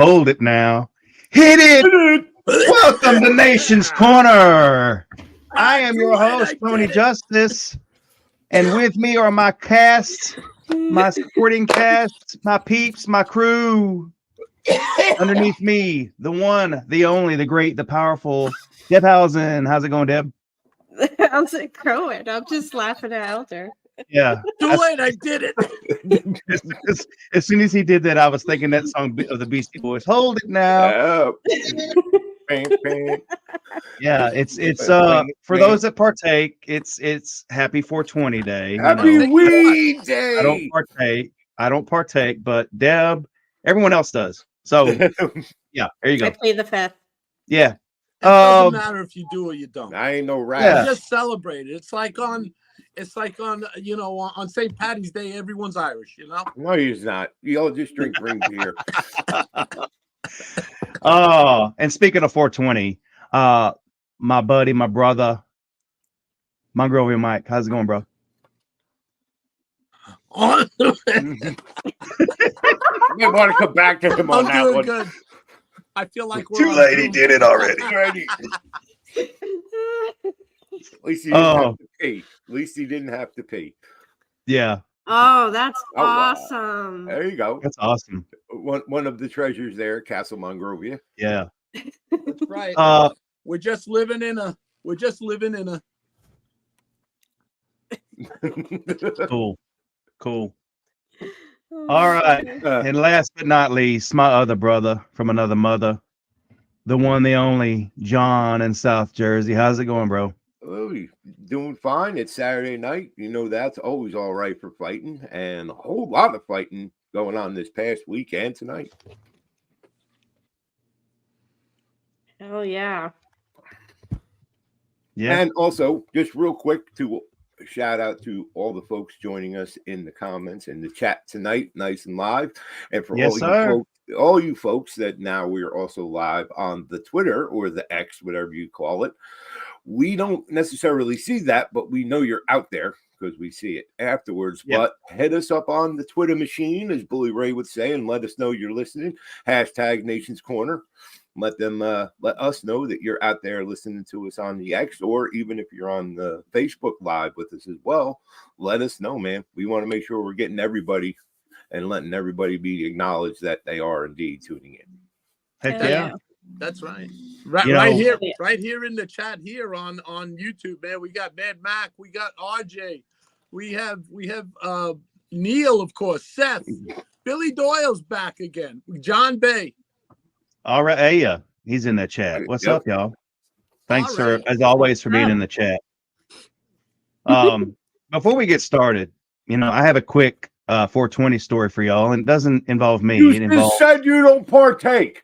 Hold it now. Hit it. Welcome to Nation's Corner. I am your host, Tony Justice. And with me are my cast, my supporting cast, my peeps, my crew. Underneath me, the one, the only, the great, the powerful, Debhausen. How's it going, Deb? How's it going? I'm just laughing at Elder. Yeah. Too late, I did it. As soon as he did that, I was thinking that song of the Beastie Boys. Hold it now. Yeah, it's for those that partake, it's happy 420 day. Happy weed day. I don't partake, but Deb, everyone else does. So yeah, there you go. I play the fifth. Yeah. It doesn't matter if you do or you don't. I ain't no rat. Yeah. Just celebrate it. It's like on on St. Patty's Day, everyone's Irish, you know? No, he's not. You all just drink green beer. Oh, and speaking of 420, my buddy, my brother, Mongrovian Mike, how's it going, bro? We want to come back to him on I'm that doing one. good. I feel like we're Too late. He did it already. At least he didn't have to pay. At least he didn't have to pay. Yeah. Oh, that's Oh, wow. awesome. There you go. That's awesome. One of the treasures there, Castle Mongrovia. Yeah. That's right. We're just living in a Cool. All right. And last but not least, my other brother from another mother, the one, the only, John in South Jersey. How's it going, bro? Oh, doing fine. It's Saturday night. You know, that's always all right for fighting, and a whole lot of fighting going on this past week and tonight. Oh yeah. Yeah. And also, just real quick, to shout out to all the folks joining us in the comments and the chat tonight, nice and live. And for all you folks that now we're also live on the Twitter or the X, whatever you call it. We don't necessarily see that, but we know you're out there because we see it afterwards. Yep. But hit us up on the Twitter machine, as Bully Ray would say, and let us know you're listening. Hashtag Nation's Corner. Let us know that you're out there listening to us on the X, or even if you're on the Facebook Live with us as well, let us know, man. We want to make sure we're getting everybody and letting everybody be acknowledged that they are indeed tuning in. Heck yeah. That's right. Right here in the chat here on YouTube, man. We got Mad Mac, we got RJ, we have Neil, of course, Seth, Billy Doyle's back again, John Bay. All right. Hey, he's in the chat. What's up, y'all? Thanks, All right. as always, for being in the chat. Before we get started, I have a quick 420 story for y'all, and it doesn't involve me. You just said you don't partake.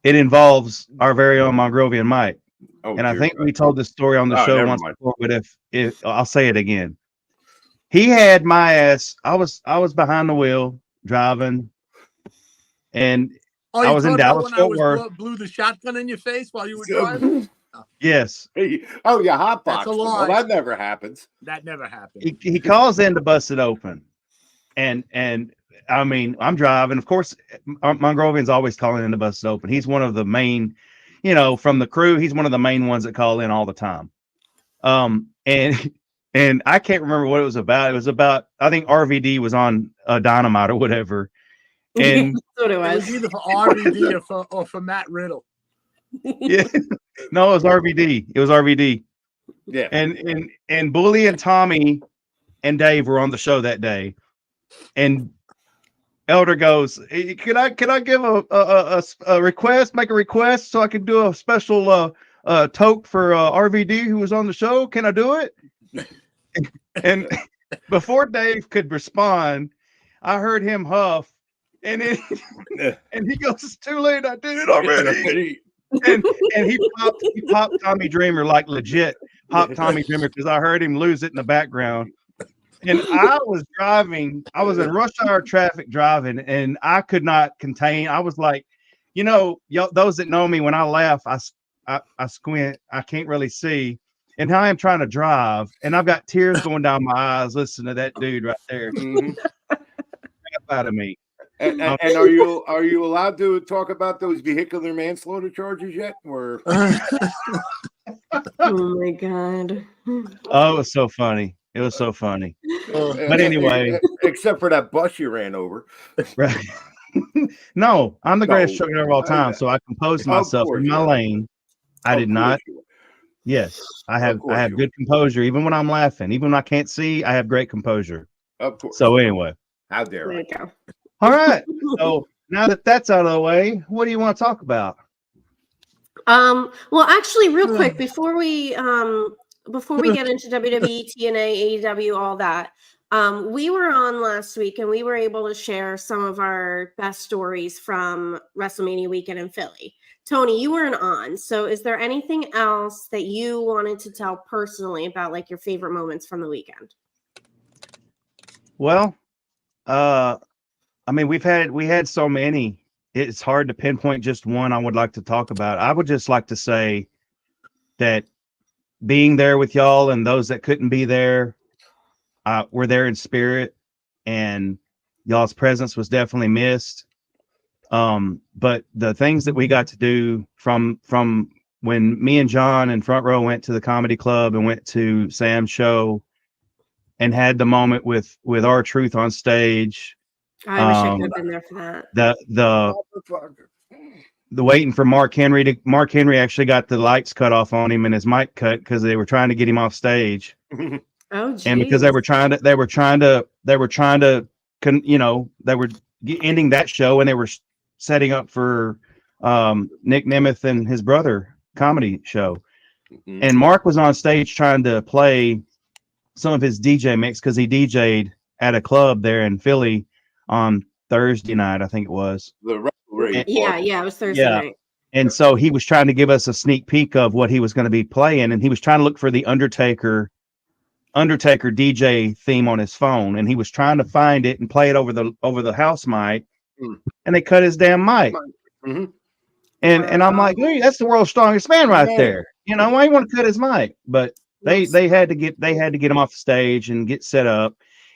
It involves our very own Mongrovian Mike. Oh, and I think we told this story on the show once before, but if I'll say it again. He had my ass. I was behind the wheel driving, and I was in Dallas Fort Worth. Blew the shotgun in your face while you were driving. Yes. Oh, yeah, hot box. That's a lie. Well, that never happens. That never happened. He calls in to bust it open, and I mean, I'm driving. Of course, Mongrovian's always calling in to bust it open. He's one of the main, from the crew. He's one of the main ones that call in all the time. And I can't remember what it was about. It was about, I think RVD was on Dynamite or whatever. And it was either for RVD or for Matt Riddle. Yeah, no, it was RVD. It was RVD. Yeah. And Bully and Tommy and Dave were on the show that day. And Elder goes, hey, can I give a request, make a request so I can do a special toke for RVD who was on the show? Can I do it? And before Dave could respond, I heard him huff, and he goes, "It's too late. I did it already." and he popped Tommy Dreamer, like legit popped Tommy Dreamer, because I heard him lose it in the background. And I was driving. I was in rush hour traffic driving, and I could not contain. I was like, y'all, those that know me, when I laugh, I squint. I can't really see. And I am trying to drive, and I've got tears going down my eyes listening to that dude right there. Out of me. And are you allowed to talk about those vehicular manslaughter charges yet? Or Oh my god. Oh, it was so funny. It was so funny. But anyway, except for that bus you ran over. right. No, I'm the greatest truck driver of all time, Okay. so I composed myself in my lane. I did not. Yes, I have good composure, even when I'm laughing, even when I can't see. I have great composure. Of course. So anyway, how dare There I? you go. All right. So now that that's out of the way, what do you want to talk about? Well, actually, real quick before we get into WWE, TNA, AEW, all that, we were on last week and we were able to share some of our best stories from WrestleMania weekend in Philly. Tony, you weren't on, so is there anything else that you wanted to tell personally about, like, your favorite moments from the weekend? Well, I mean, we had so many. It's hard to pinpoint just one I would like to talk about. I would just like to say that being there with y'all and those that couldn't be there, were there in spirit, and y'all's presence was definitely missed. But the things that we got to do from when me and John and Front Row went to the comedy club and went to Sam's show and had the moment with R-Truth on stage. I wish I could have been there for that. The waiting for Mark Henry actually got the lights cut off on him and his mic cut because they were trying to get him off stage. Oh, geez. And because they were trying to they were ending that show and they were setting up for Nick Nemeth and his brother comedy show. Mm-hmm. And Mark was on stage trying to play some of his DJ mix because he DJ'd at a club there in Philly on Thursday night, I think it was. It was Thursday night. And so he was trying to give us a sneak peek of what he was going to be playing, and he was trying to look for the Undertaker DJ theme on his phone, and he was trying to find it and play it over the house mic, and they cut his damn mic. Mm-hmm. And I'm like, hey, that's the world's strongest man right there. You know, why you want to cut his mic? But they had to get him off the stage and get set up.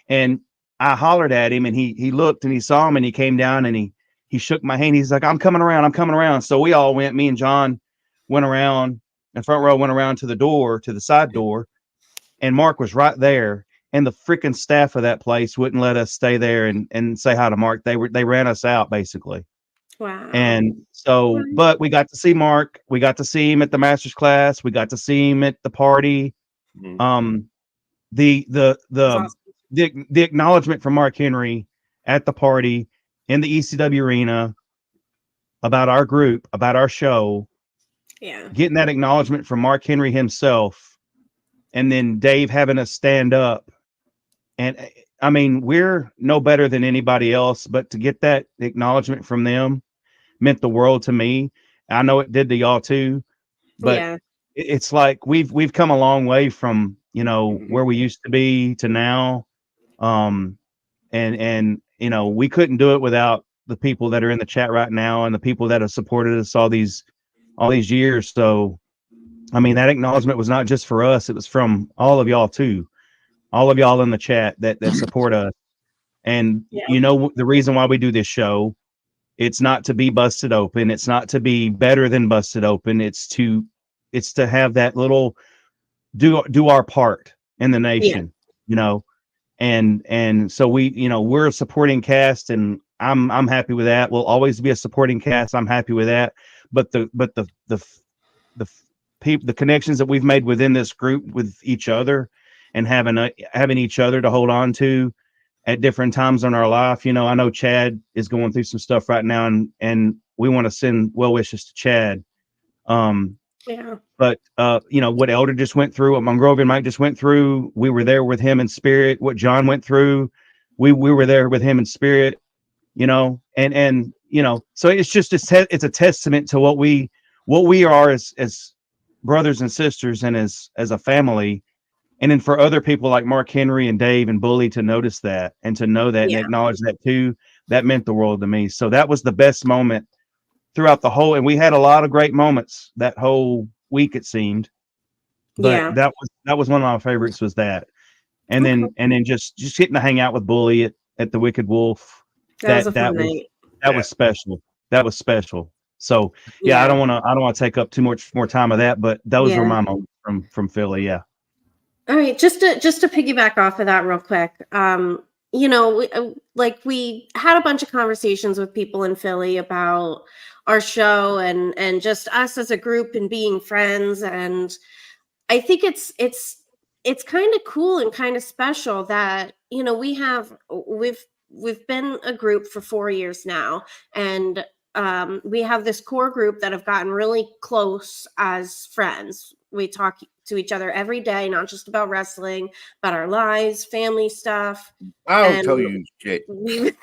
And I hollered at him, and he looked and he saw him, and he came down and he shook my hand. He's like, I'm coming around. So we all went, me and John went around, and Front Row went around to the side door, and Mark was right there. And the freaking staff of that place wouldn't let us stay there and say hi to Mark. They ran us out basically. Wow. And so, but we got to see Mark. We got to see him at the Masters class. We got to see him at the party. Mm-hmm. The acknowledgement from Mark Henry at the party in the ECW arena about our group, about our show. Yeah. Getting that acknowledgement from Mark Henry himself, and then Dave having us stand up. And I mean, we're no better than anybody else, but to get that acknowledgement from them meant the world to me. I know it did to y'all too, but it's like we've come a long way from, where we used to be to now. And we couldn't do it without the people that are in the chat right now and the people that have supported us all these years. So, I mean, that acknowledgement was not just for us. It was from all of y'all too. All of y'all in the chat that support us. And the reason why we do this show, it's not to be busted open. It's not to be better than busted open. It's to have that little do our part in the nation, and so we're a supporting cast, and I'm happy with that. We'll always be a supporting cast. I'm happy with that. But the connections that we've made within this group with each other, and having each other to hold on to at different times in our life. I know Chad is going through some stuff right now, and we want to send well wishes to Chad. But what Elder just went through, what Mongrovian Mike just went through, we were there with him in spirit. What John went through, we were there with him in spirit. So it's just it's a testament to what we are as brothers and sisters and as a family. And then for other people like Mark Henry and Dave and Bully to notice that and to know that and acknowledge that too, that meant the world to me. So that was the best moment throughout the whole, and we had a lot of great moments that whole week, it seemed. But that was one of my favorites, was that. And then just getting to hang out with Bully at the Wicked Wolf That was a fun night. That was special. That was special. So yeah, I don't want to take up too much more time of that, but those were my moments from Philly. Yeah. All right, just to piggyback off of that real quick. You know, we had a bunch of conversations with people in Philly about our show and just us as a group and being friends. And I think it's kind of cool and kind of special that, you know, we've been a group for 4 years now, and we have this core group that have gotten really close as friends. We talk to each other every day, not just about wrestling, but our lives, family stuff. I don't tell you shit. We've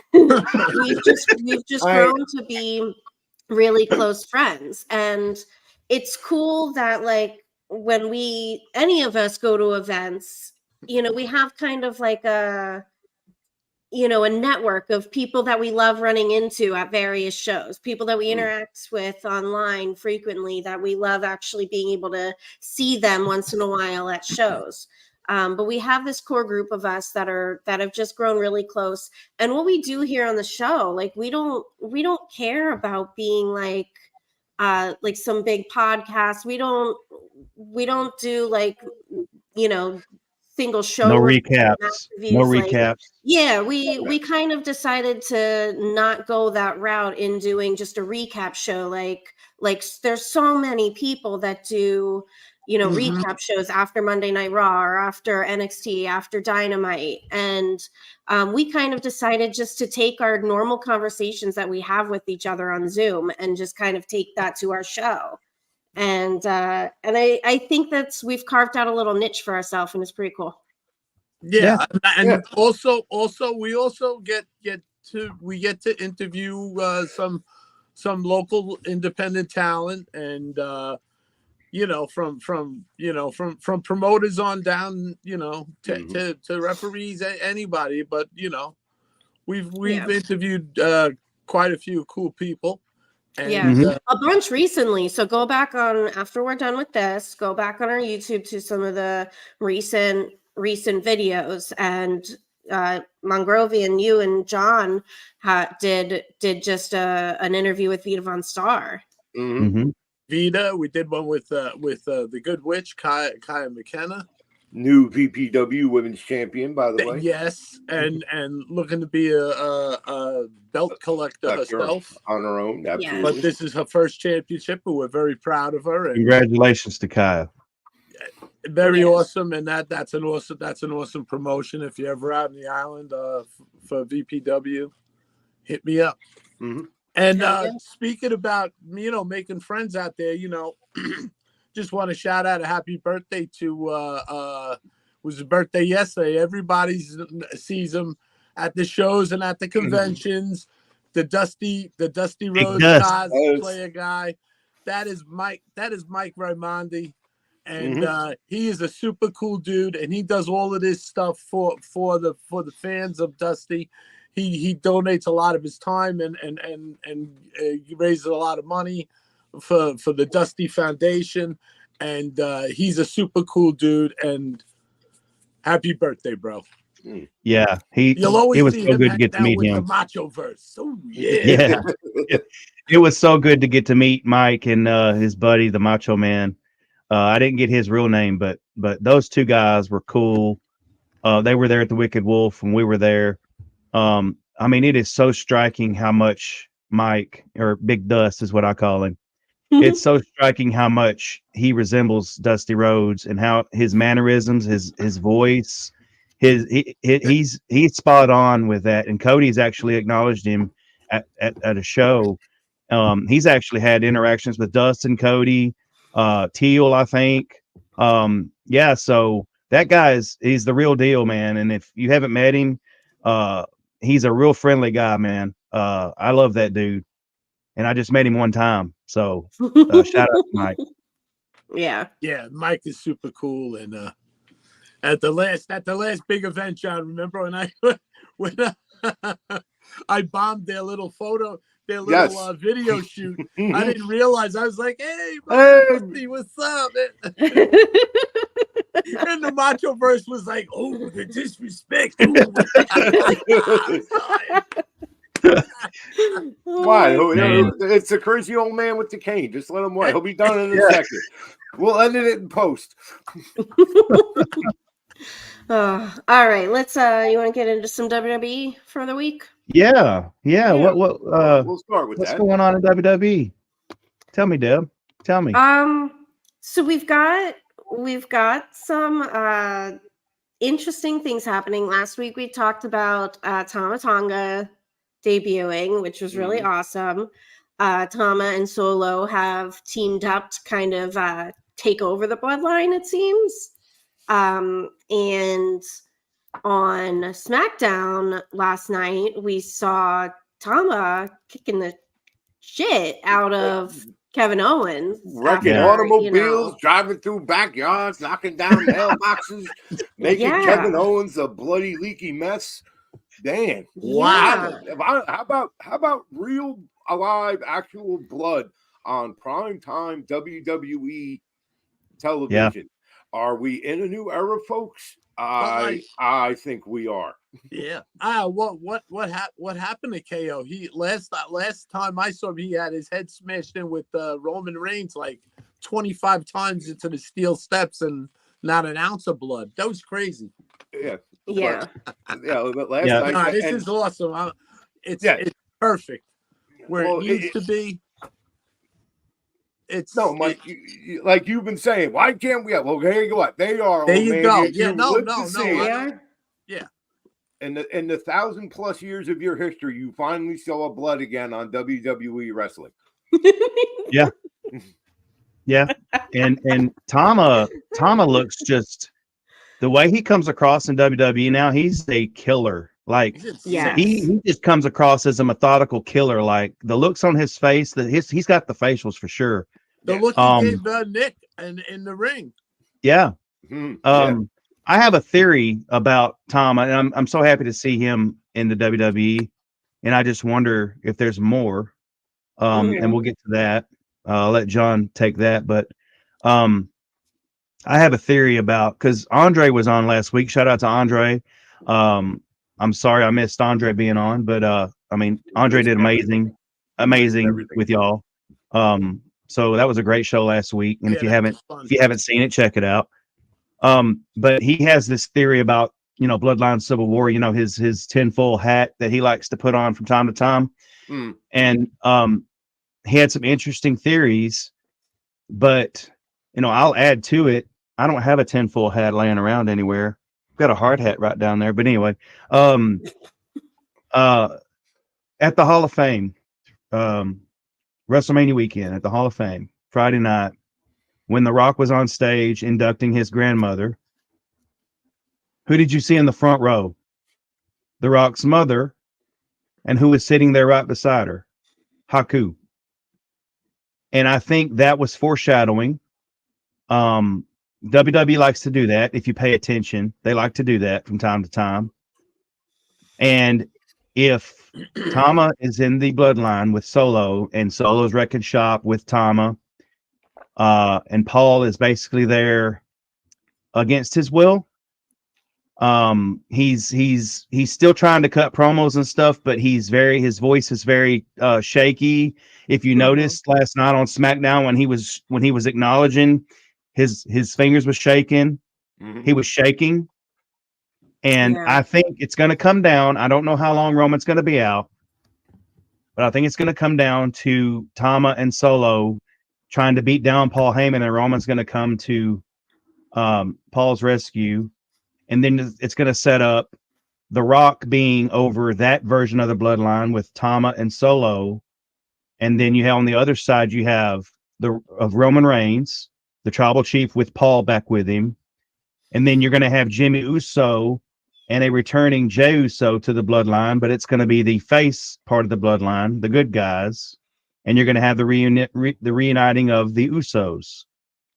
just grown to be really close friends. And it's cool that, like, when any of us go to events, you know, we have kind of like a network of people that we love running into at various shows, people that we interact with online frequently, that we love actually being able to see them once in a while at shows. But we have this core group of us that have just grown really close. And what we do here on the show, like, we don't care about being like some big podcast. We don't do, like, you know, single show. No recaps. No recaps. Yeah, we kind of decided to not go that route in doing just a recap show. Like there's so many people that do, you know, recap shows after Monday Night Raw or after NXT, after Dynamite. And we kind of decided just to take our normal conversations that we have with each other on Zoom and just kind of take that to our show. And I think we've carved out a little niche for ourselves, and it's pretty cool. Yeah. And also we also get to interview some local independent talent, and you know, from promoters on down, you know, to referees, anybody. But, you know, we've interviewed quite a few cool people. And, a bunch recently. So go back on, after we're done with this, go back on our YouTube to some of the recent videos. And Mongrovian, you and John did just an interview with Vita Von Star. Vita, we did one with the Good Witch, Kaya McKenna. New VPW Women's Champion, by the way. Yes, and looking to be a belt collector herself on her own. Absolutely. But this is her first championship, and we're very proud of her. And congratulations to Kaya. Very awesome, and that's an awesome promotion. If you're ever out in the island for VPW, hit me up. And speaking about, you know, making friends out there, you know. Just want to shout out a happy birthday to was his birthday yesterday. Everybody sees him at the shows and at the conventions. The Dusty Rhodes cosplayer guy. That is Mike Raimondi. And he is a super cool dude, and he does all of this stuff for the fans of Dusty. He donates a lot of his time and he raises a lot of money for the Dusty Foundation, and he's a super cool dude. And happy birthday, bro! Yeah, it was so good to get to meet him. The Macho verse. Oh yeah. It was so good to get to meet Mike and his buddy, the Macho Man. I didn't get his real name, but those two guys were cool. They were there at the Wicked Wolf when we were there. I mean, it is so striking how much Mike, or Big Dust is what I call him. It's so striking how much he resembles Dusty Rhodes, and how his mannerisms, his voice, he's spot on with that. And Cody's actually acknowledged him at a show. He's actually had interactions with Dust and Cody, Teal, I think. So that guy he's the real deal, man. And if you haven't met him, he's a real friendly guy, man. I love that dude. And I just met him one time. So shout out to Mike. Yeah, Mike is super cool. And at the last big event, John, remember when I bombed their little video shoot? I didn't realize. I was like, "Hey, Dusty, what's up?" And the Macho verse was like, "Oh, the disrespect." Why? Man. It's a crazy old man with the cane. Just let him wait. He'll be done in a second. We'll edit it in post. All right, let's. You want to get into some WWE for the week? Yeah. What We'll start with what's that. going on in WWE? Tell me, Deb. Tell me. So we've got some interesting things happening. Last week we talked about Tama Tonga debuting, which was really awesome. Tama and Solo have teamed up to kind of take over the bloodline, it seems. And on SmackDown last night, we saw Tama kicking the shit out of Kevin Owens. Wrecking automobiles, driving through backyards, knocking down mailboxes, making Kevin Owens a bloody, leaky mess. Damn. Wow. How about real, alive, actual blood on primetime WWE television? Are we in a new era, folks? I think we are. Yeah. What happened to KO? He last time I saw him, he had his head smashed in with Roman Reigns like 25 times into the steel steps and not an ounce of blood. That was crazy. Yeah. But last night. This is awesome. It's perfect where it needs to be. Mike, like you've been saying, why can't we have? Well, there you go. They are. There you go. Yeah. In the 1,000+ years of your history, you finally saw blood again on WWE wrestling. Yeah. And Tama looks just the way he comes across in WWE now. He's a killer. Like he just comes across as a methodical killer. Like the looks on his face, he's got the facials for sure. The look he gave Nick in the ring. Yeah. I have a theory about Tama, and I'm so happy to see him in the WWE, and I just wonder if there's more. And we'll get to that. I'll let John take that, but I have a theory about, because Andre was on last week. Shout out to Andre. I'm sorry I missed Andre being on, but I mean Andre did amazing with y'all. So that was a great show last week, and if you haven't seen it, check it out. But he has this theory about, Bloodline Civil War, his tinfoil hat that he likes to put on from time to time. And he had some interesting theories, but I'll add to it. I don't have a tinfoil hat laying around anywhere. I've got a hard hat right down there. But anyway, at the Hall of Fame, WrestleMania weekend at the Hall of Fame, Friday night, when The Rock was on stage inducting his grandmother, who did you see in the front row? The Rock's mother, and who was sitting there right beside her? Haku. And I think that was foreshadowing. WWE likes to do that. If you pay attention, they like to do that from time to time. And if Tama is in the bloodline with Solo, and Solo's wrecking shop with Tama, and Paul is basically there against his will. He's still trying to cut promos and stuff, but his voice is very shaky. If you noticed last night on SmackDown when he was acknowledging, his fingers was shaking. He was shaking. And I think it's going to come down. I don't know how long Roman's going to be out, but I think it's going to come down to Tama and Solo trying to beat down Paul Heyman, and Roman's going to come to Paul's rescue. And then it's going to set up The Rock being over that version of the bloodline with Tama and Solo. And then you have on the other side, you have of Roman Reigns, the tribal chief with Paul back with him. And then you're going to have Jimmy Uso and a returning Jey Uso to the bloodline, but it's going to be the face part of the bloodline, the good guys. And you're going to have the reuniting of the Usos.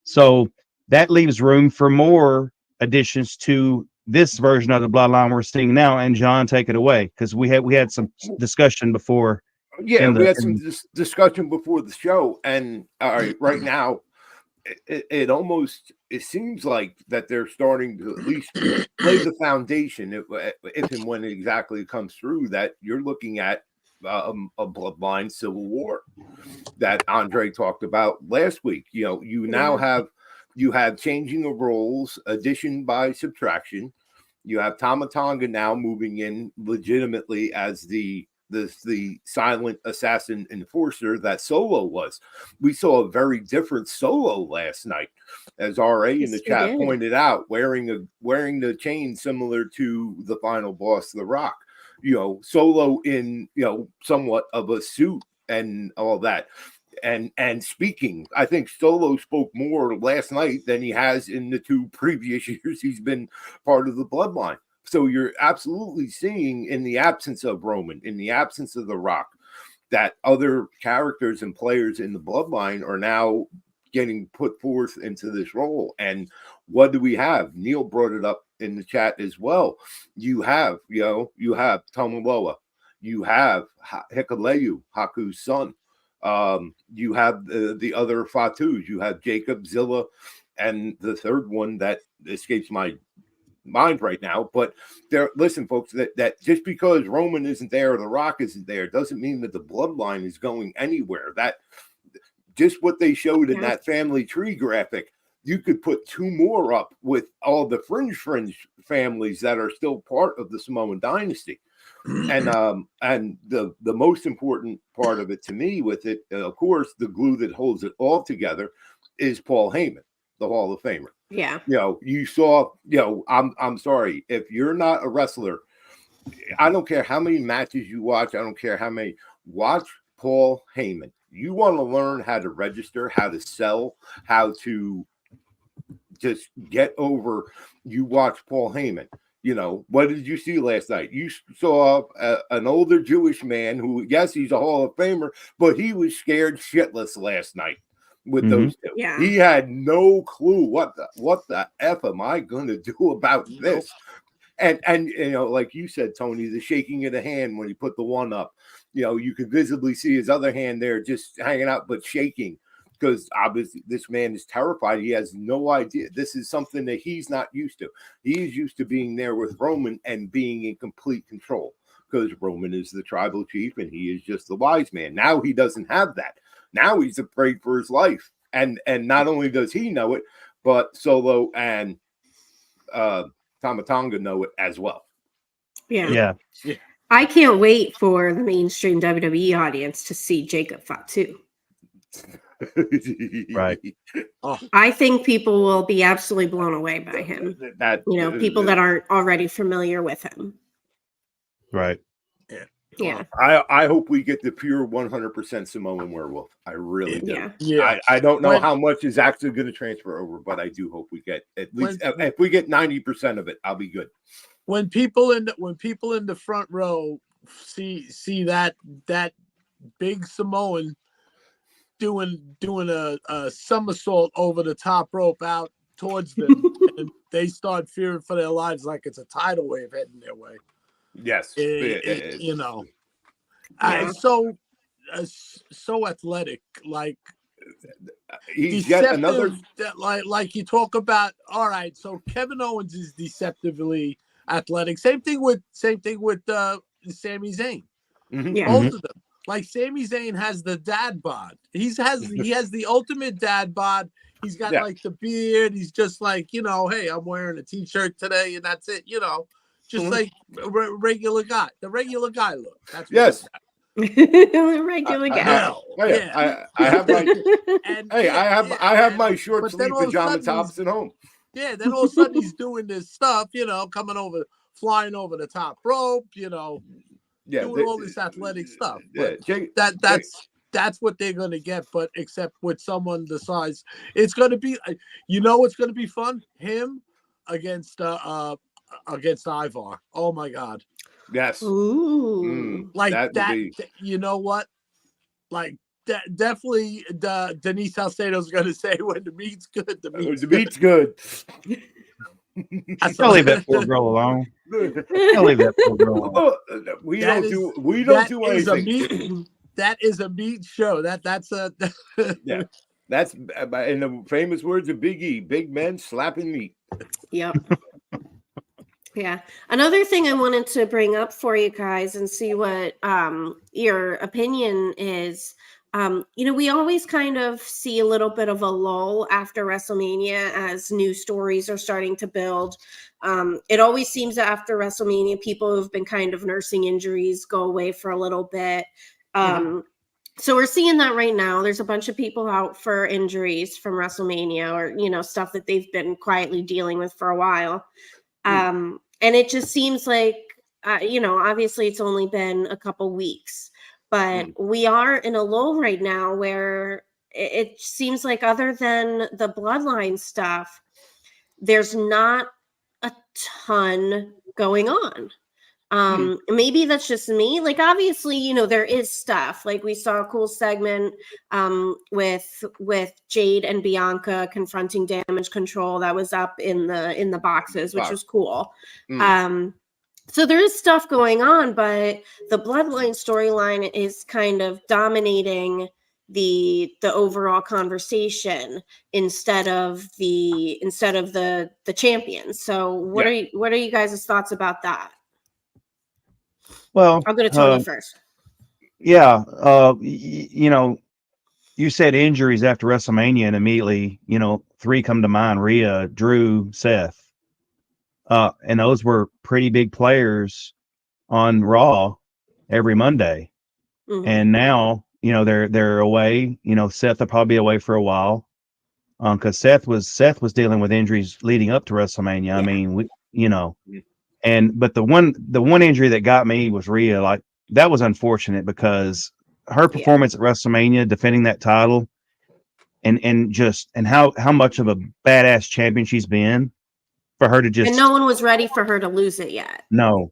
So that leaves room for more additions to this version of the bloodline we're seeing now. And John, take it away, because we had some discussion before. Yeah, we had some discussion before the show, and right now it seems like that they're starting to at least lay the foundation if and when it exactly comes through, that you're looking at a bloodline civil war that Andre talked about last week. You now have changing of roles, addition by subtraction. You have Tama Tonga now moving in legitimately as the silent assassin enforcer that Solo was. We saw a very different Solo last night, as RA in the chat pointed out, wearing the chain similar to the final boss, The Rock. Solo in somewhat of a suit and all that. And speaking, I think Solo spoke more last night than he has in the 2 previous years he's been part of the bloodline. So you're absolutely seeing, in the absence of Roman, in the absence of The Rock, that other characters and players in the bloodline are now getting put forth into this role. And what do we have? Neil brought it up in the chat as well. You have Tomomoa, you have Hikuleo, Haku's son. You have the other Fatus. You have Jacob, Zilla, and the third one that escapes my mind right now. But listen, folks, that just because Roman isn't there or The Rock isn't there doesn't mean that the bloodline is going anywhere. That just what they showed in that family tree graphic, you could put 2 more up with all the fringe families that are still part of the Samoan dynasty. And the most important part of it to me with it, of course, the glue that holds it all together is Paul Heyman, the Hall of Famer. Yeah. You saw, I'm sorry, if you're not a wrestler, I don't care how many matches you watch, I don't care how many, watch Paul Heyman. You want to learn how to register, how to sell, how to just get over, you watch Paul Heyman. What did you see last night? You saw an older Jewish man who, yes, he's a Hall of Famer, but he was scared shitless last night with those 2. Yeah. He had no clue what the F am I going to do about this? And like you said, Tony, the shaking of the hand when he put the 1 up, you could visibly see his other hand there just hanging out, but shaking. Because obviously this man is terrified. He has no idea. This is something that he's not used to. He's used to being there with Roman and being in complete control, because Roman is the tribal chief and he is just the wise man. Now he doesn't have that. Now he's afraid for his life. And not only does he know it, but Solo and Tama Tonga know it as well. Yeah. I can't wait for the mainstream WWE audience to see Jacob Fatu. Right. I think people will be absolutely blown away by him. People that aren't already familiar with him. Right. Yeah. I hope we get the pure 100% Samoan werewolf. I really do. Yeah. I don't know how much is actually going to transfer over, but I do hope we get at least if we get 90% of it, I'll be good. When people in the front row see that big Samoan doing a somersault over the top rope out towards them, and they start fearing for their lives like it's a tidal wave heading their way. Yes, so athletic, like he's got another. Like you talk about. All right, so Kevin Owens is deceptively athletic. Same thing with Sami Zayn. Mm-hmm. Yeah. Both of them. Like Sami Zayn has the dad bod. He has the ultimate dad bod. He's got like the beard. He's just like, hey, I'm wearing a t-shirt today and that's it, just like a regular guy. The regular guy look. That's what the regular guy. I have my I have my short sleeve pajama tops at home. Yeah, then all of a sudden he's doing this stuff, flying over the top rope, doing all this athletic stuff. But that's what they're gonna get. But except with someone the size, it's gonna be, it's gonna be fun. Him against Ivar. Oh my God. Yes. Ooh. Like that. You know what? Like definitely. Denise Salcedo's gonna say when the meat's good. The meat's good. I'll leave that poor girl alone. I'll leave that poor girl alone. We don't do anything. That is a meat show. That's yeah. That's in the famous words of Big E: big men slapping meat. Yep. Yeah. Another thing I wanted to bring up for you guys and see what your opinion is. We always kind of see a little bit of a lull after WrestleMania as new stories are starting to build. It always seems that after WrestleMania, people who've been kind of nursing injuries go away for a little bit. So we're seeing that right now. There's a bunch of people out for injuries from WrestleMania or, stuff that they've been quietly dealing with for a while. And it just seems like, obviously it's only been a couple weeks, but we are in a lull right now where it seems like other than the bloodline stuff, there's not a ton going on. Maybe that's just me. Like, obviously, there is stuff. Like, we saw a cool segment with Jade and Bianca confronting Damage Control that was up in the boxes, which was cool. So there is stuff going on, but the Bloodline storyline is kind of dominating the overall conversation instead of the champions. So what are you guys' thoughts about that? Well, I'll go to Tony first. Yeah. You said injuries after WrestleMania, and immediately, 3 come to mind: Rhea, Drew, Seth. And those were pretty big players on Raw every Monday. And now, they're away. Seth will probably be away for a while. Because Seth was dealing with injuries leading up to WrestleMania. Yeah. I mean, but the one injury that got me was Rhea. Like, that was unfortunate because her performance at WrestleMania, defending that title, and how much of a badass champion she's been, for her to just, and no one was ready for her to lose it yet. No.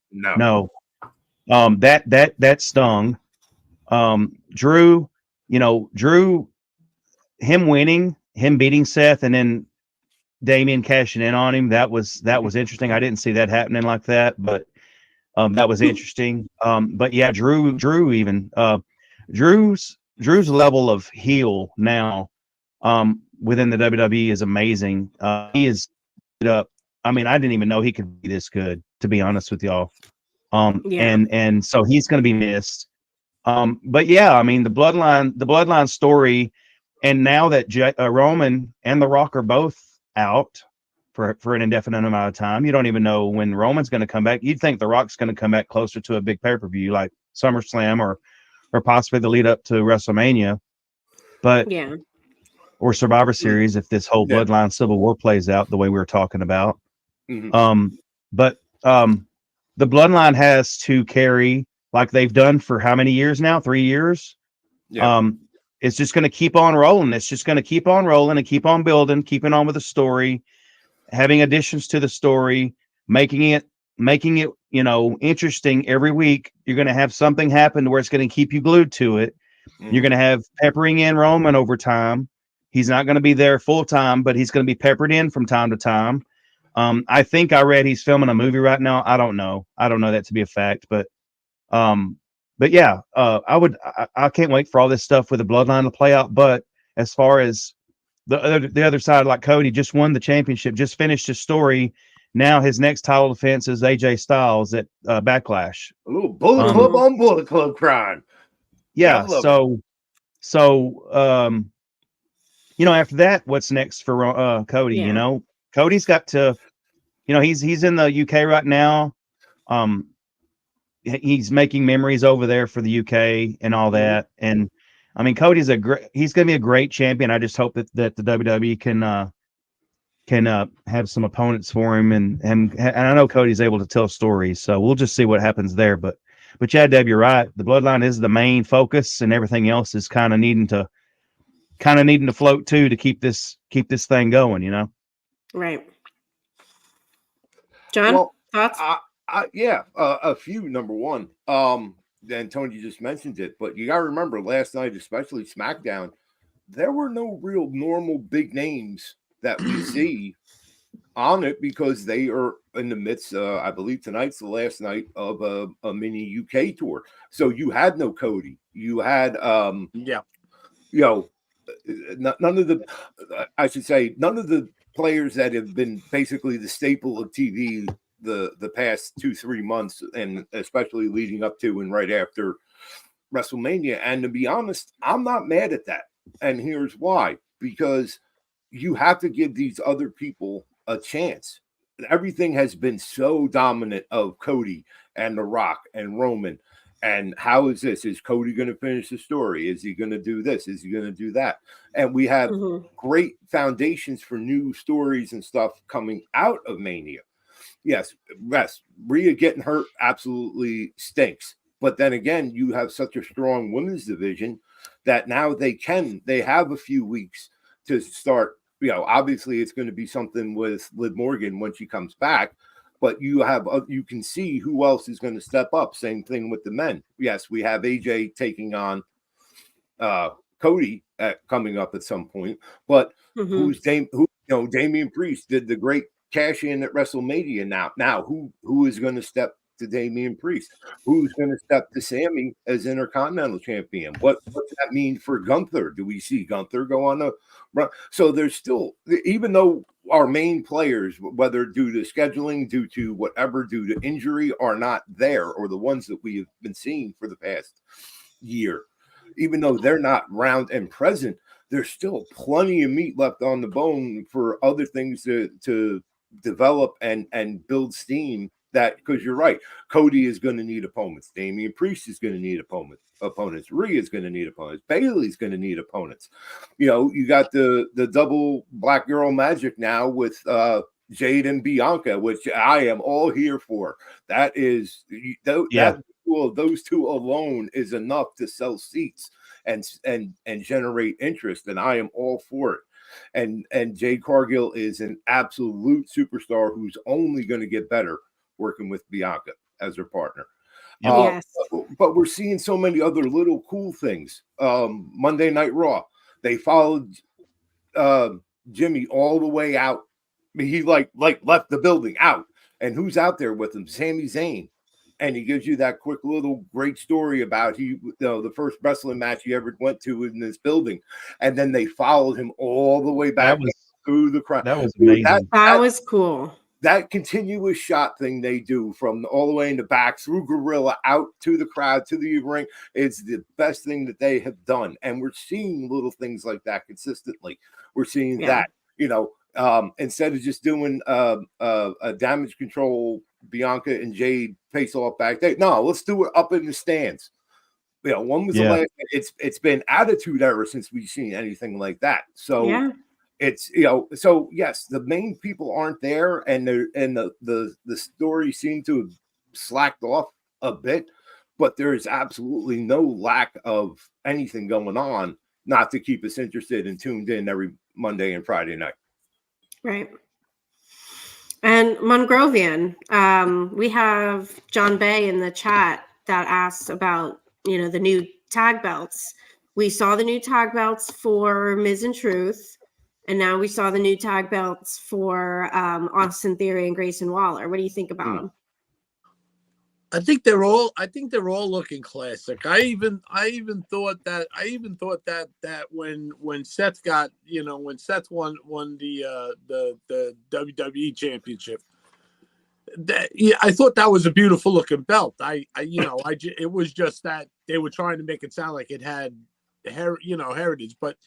That stung. Drew, him winning, him beating Seth, and then Damian cashing in on him. That was interesting. I didn't see that happening like that, but that was interesting. But yeah, Drew even Drew's level of heel now within the WWE is amazing. He is up. I mean, I didn't even know he could be this good, to be honest with y'all. And so he's going to be missed. But yeah, I mean, the bloodline story, and now that Roman and The Rock are both out for an indefinite amount of time, you don't even know when Roman's going to come back. You'd think The Rock's going to come back closer to a big pay-per-view like SummerSlam or possibly the lead up to WrestleMania, but or Survivor Series if this whole bloodline civil war plays out the way we were talking about. But the bloodline has to carry, like they've done for how many years now? 3 years. It's just going to keep on rolling. It's just going to keep on rolling and keep on building, keeping on with the story, having additions to the story, making it, interesting every week. You're going to have something happen where it's going to keep you glued to it. You're going to have peppering in Roman over time. He's not going to be there full time, but he's going to be peppered in from time to time. I think I read he's filming a movie right now. I don't know that to be a fact, but yeah, I can't wait for all this stuff with the bloodline to play out. But as far as the other side, like Cody just won the championship, just finished his story. Now his next title defense is AJ Styles at Backlash. A little Bullet Club on Bullet Club crime. Yeah. So after that, what's next for Cody? Yeah. Cody's got to, he's in the UK right now. He's making memories over there for the UK and all that. And I mean, Cody's he's going to be a great champion. I just hope that the WWE can have some opponents for him. And I know Cody's able to tell stories, so we'll just see what happens there. But yeah, Deb, you're right. The bloodline is the main focus, and everything else is kind of needing to float too, to keep this thing going, Right. John, thoughts? A few. Number one, then Tony just mentioned it, but you got to remember last night, especially SmackDown, there were no real normal big names that we see on it because they are in the midst. I believe tonight's the last night of a mini UK tour, so you had no Cody, you had none of the, none of the players that have been basically the staple of TV the past 2-3 months, and especially leading up to and right after WrestleMania. And to be honest, I'm not mad at that. And here's why: because you have to give these other people a chance. Everything has been so dominant of Cody and The Rock and Roman. And how is this? Is Cody going to finish the story? Is he going to do this? Is he going to do that? And we have great foundations for new stories and stuff coming out of Mania. Yes, Rhea getting hurt absolutely stinks. But then again, you have such a strong women's division that now they have a few weeks to start. You know, obviously it's going to be something with Liv Morgan when she comes back. But you can see who else is going to step up. Same thing with the men. Yes, we have AJ taking on Cody coming up at some point. But Damian Priest did the great cash in at WrestleMania. Now who is going to step to Damian Priest? Who's going to step to Sammy as Intercontinental Champion? What's that mean for Gunther? Do we see Gunther go on a run? So there's still, even though our main players, whether due to scheduling, due to whatever, due to injury, are not there, or the ones that we have been seeing for the past year, even though they're not round and present, there's still plenty of meat left on the bone for other things to develop and build steam. That, because you're right, Cody is going to need opponents. Damian Priest is going to need opponents. Rhea is going to need opponents. Bayley's going to need opponents. You know, you got the double Black Girl Magic now with Jade and Bianca, which I am all here for. That is those two alone is enough to sell seats and generate interest, and I am all for it. And Jade Cargill is an absolute superstar who's only going to get better working with Bianca as her partner. Yes. But we're seeing so many other little cool things. Monday Night Raw, they followed Jimmy all the way out. I mean, he like left the building out. And who's out there with him? Sami Zayn. And he gives you that quick little great story about the first wrestling match he ever went to in this building. And then they followed him all the way back through the crowd. That was amazing. That was cool. That continuous shot thing they do from all the way in the back through Gorilla out to the crowd to the ring is the best thing that they have done. And we're seeing little things like that consistently. We're seeing that, instead of just doing a damage control, Bianca and Jade face off back there. No, let's do it up in the stands. You know, when was the last? It's been Attitude Era since we've seen anything like that. So it's, so yes, the main people aren't there, and the story seemed to have slacked off a bit, but there is absolutely no lack of anything going on not to keep us interested and tuned in every Monday and Friday night. Right. And Mongrovian, we have John Bay in the chat that asked about, the new tag belts. We saw the new tag belts for Miz and Truth. And now we saw the new tag belts for Austin Theory and Grayson Waller. What do you think about them? I think they're all looking classic. I even thought that when Seth got, when Seth won the WWE championship, I thought that was a beautiful looking belt. It was just that they were trying to make it sound like it had heritage, but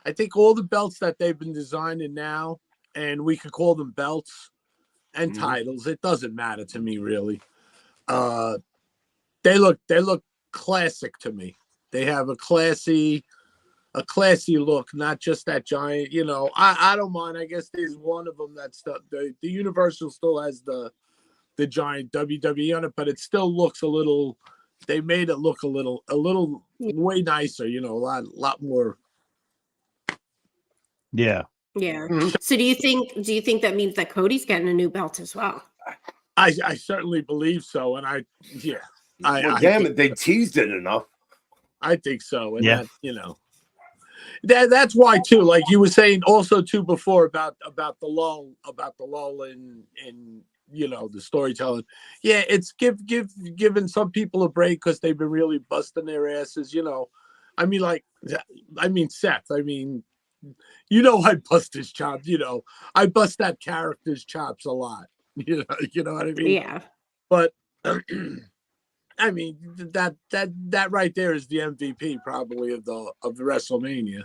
I think all the belts that they've been designing now, and we could call them belts and titles, it doesn't matter to me really. They look classic to me. They have a classy look, not just that giant. I don't mind. I guess there's one of them that's the Universal still has the giant WWE on it, but it still looks a little. They made it look a little way nicer. A lot more. Yeah. Yeah. So do you think that means that Cody's getting a new belt as well? I certainly believe so. And damn it, they teased it enough. I think so. And that's why too, like you were saying also too before about the lull in the storytelling. Yeah, it's giving some people a break because they've been really busting their asses, Seth, I bust his chops, I bust that character's chops a lot. You know what I mean? Yeah. But I mean that right there is the MVP probably of the WrestleMania.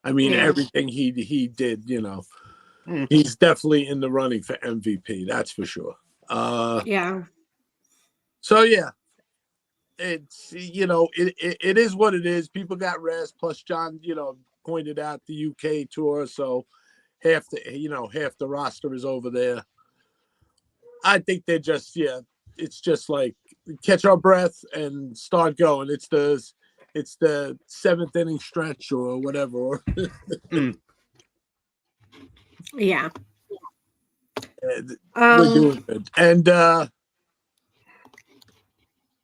I mean, everything he did, you know, he's definitely in the running for MVP. That's for sure. Yeah. So yeah, it's, you know, it is what it is. People got rest. Plus, John, you know, pointed out the UK tour, so half the roster is over there. I think they're just it's just like catch our breath and start going. It's the seventh inning stretch or whatever. Yeah. We're doing good. And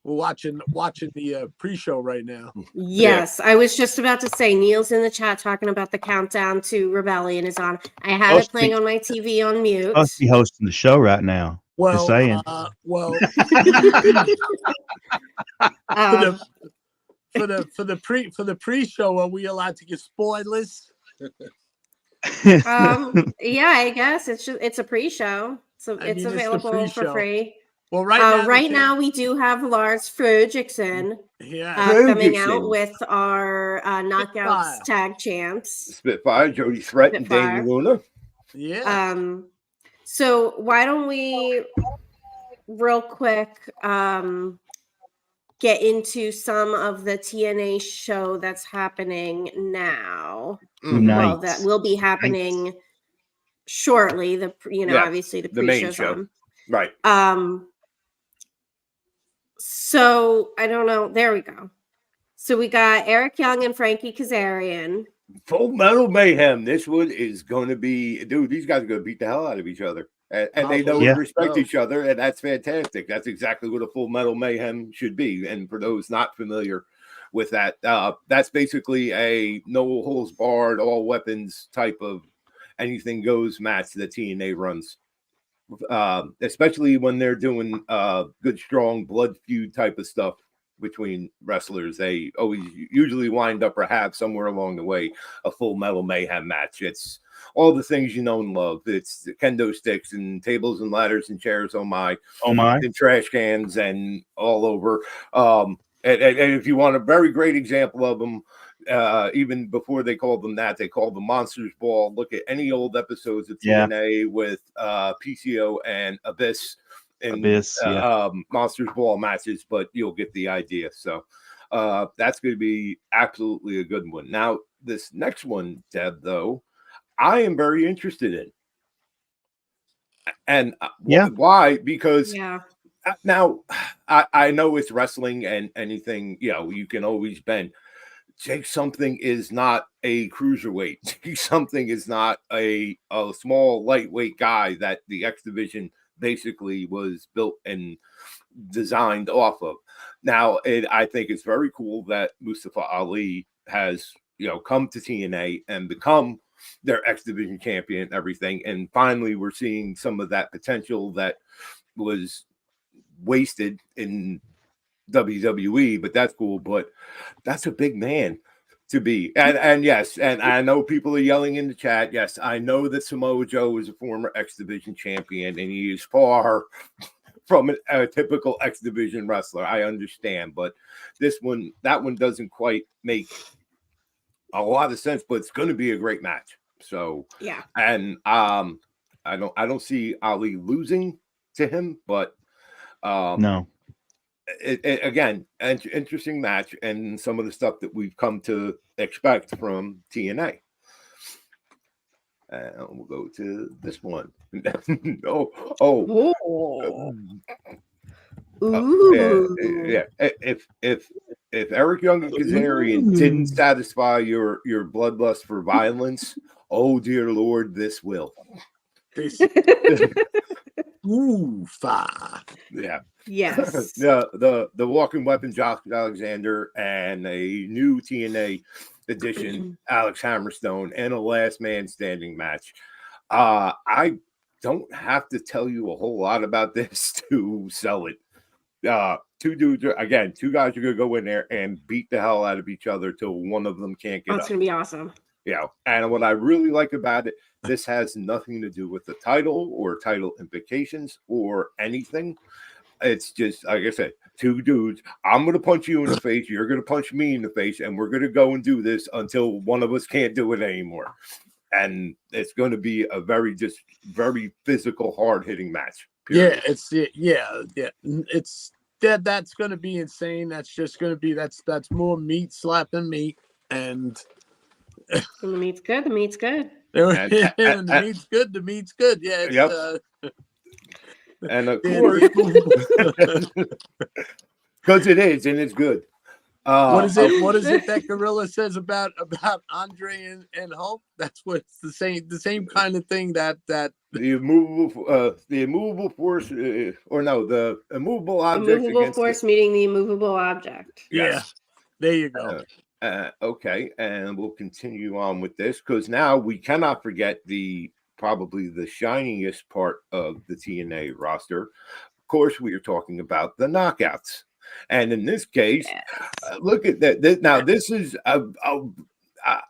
we're watching the pre-show right now. Yes, I was just about to say, Neil's in the chat talking about the countdown to Rebellion is on. I have it playing on my TV on mute. Must be hosting the show right now. Well, just saying. For the pre-show, are we allowed to get spoilers? Yeah, I guess it's a pre-show, so it's available for free. Well, right now we do have Lars Fröjiksen coming out with our Knockouts tag champs. Spitfire, Jody Threat, and Daniel Luna. Yeah. So why don't we real quick get into some of the TNA show that's happening now? Well, that will be happening shortly. Obviously the pre-show's show. on. Right. So I don't know. There we go. So we got Eric Young and Frankie Kazarian. Full Metal Mayhem. This one is going to be, dude, these guys are going to beat the hell out of each other. And they know and respect each other, and that's fantastic. That's exactly what a Full Metal Mayhem should be. And for those not familiar with that, that's basically a no holds barred, all weapons type of anything goes match that TNA runs. Especially when they're doing good, strong blood feud type of stuff between wrestlers. They always usually wind up or have somewhere along the way a Full Metal Mayhem match. It's all the things you know and love. It's the kendo sticks and tables and ladders and chairs, and trash cans and all over. And if you want a very great example of them, even before they called them that, they called them Monsters Ball. Look at any old episodes of TNA with PCO and Abyss and Monsters Ball matches, but you'll get the idea. So that's going to be absolutely a good one. Now, this next one, Deb, though, I am very interested in. And why? Because now I know it's wrestling and anything, you can always bend. Jake Something is not a cruiserweight. Jake Something is not a small, lightweight guy that the X Division basically was built and designed off of. Now, I think it's very cool that Mustafa Ali has, come to TNA and become their X Division champion and everything. And finally, we're seeing some of that potential that was wasted in WWE, but that's cool. But that's a big man to be. And yes, and I know people are yelling in the chat. Yes, I know that Samoa Joe is a former X Division champion and he is far from a typical X Division wrestler. I understand, but that one doesn't quite make a lot of sense, but it's going to be a great match. So yeah, and I don't see Ali losing to him, but no. Again, an interesting match and some of the stuff that we've come to expect from TNA. We'll go to this one. Yeah. If Eric Young and Kazarian didn't satisfy your bloodlust for violence, oh dear Lord, this will. Yeah. Yes. The walking weapon, Josh Alexander, and a new TNA edition, Alex Hammerstone, and a last man standing match. I don't have to tell you a whole lot about this to sell it. Two guys are gonna go in there and beat the hell out of each other till one of them can't get up. It's gonna be awesome. Yeah, and what I really like about it, This has nothing to do with the title or title implications or anything. It's just, like I said, two dudes. I'm going to punch you in the face. You're going to punch me in the face. And we're going to go and do this until one of us can't do it anymore. And it's going to be a very physical, hard-hitting match. Period. It's that's going to be insane. That's just going to be that's more meat slapping meat, and the meat's good. The meat's good. The meat's good. The meat's good. Yeah. It's, and of course, because it is, and it's good. What is it that Gorilla says about Andre and Hulk? That's what's the same kind of thing that the immovable force, the immovable object. Immovable force meeting the immovable object. Yes. Yeah, there you go. Okay, and we'll continue on with this because now we cannot forget probably the shiniest part of the TNA roster. Of course, we are talking about the knockouts. And in this case, look at that. Now, this is, I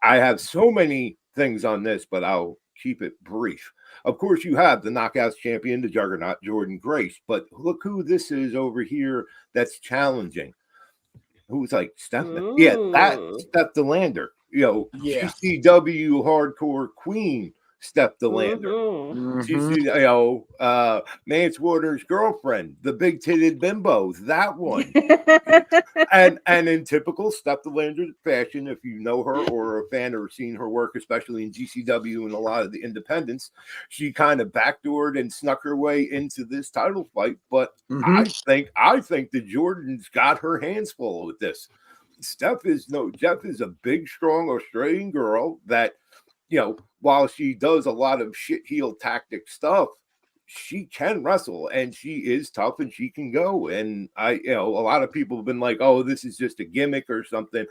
have so many things on this, but I'll keep it brief. Of course, you have the Knockouts champion, the Juggernaut, Jordan Grace. But look who this is over here that's challenging. Who's like Steph? Yeah, that's Steph DeLander. GCW hardcore queen. Steph DeLander. Mance Warner's girlfriend, the big-titted bimbo, that one. and in typical Steph DeLander fashion, if you know her or are a fan or seen her work, especially in GCW and a lot of the independents, she kind of backdoored and snuck her way into this title fight. But I think the Jordan's got her hands full with this. Jeff is a big, strong Australian girl that, while she does a lot of shit heel tactic stuff, she can wrestle and she is tough and she can go. And a lot of people have been like, oh, this is just a gimmick or something.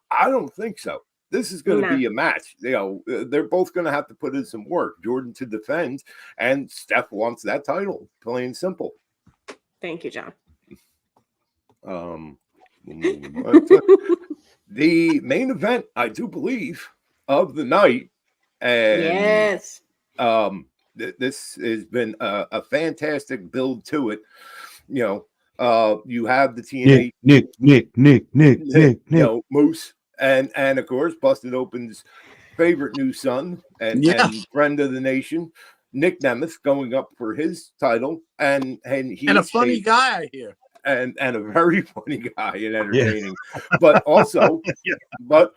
I don't think so. This is going to be a match. They're both going to have to put in some work. Jordan to defend, and Steph wants that title. Plain and simple. Thank you, John. The main event, I do believe, of the night. And yes, this has been a fantastic build to it. You have the TNA Nick, Moose, and of course Busted Open's favorite new son and friend of the nation, Nick Nemeth, going up for his title, and he's a funny guy, I hear. And a very funny guy and entertaining, but also,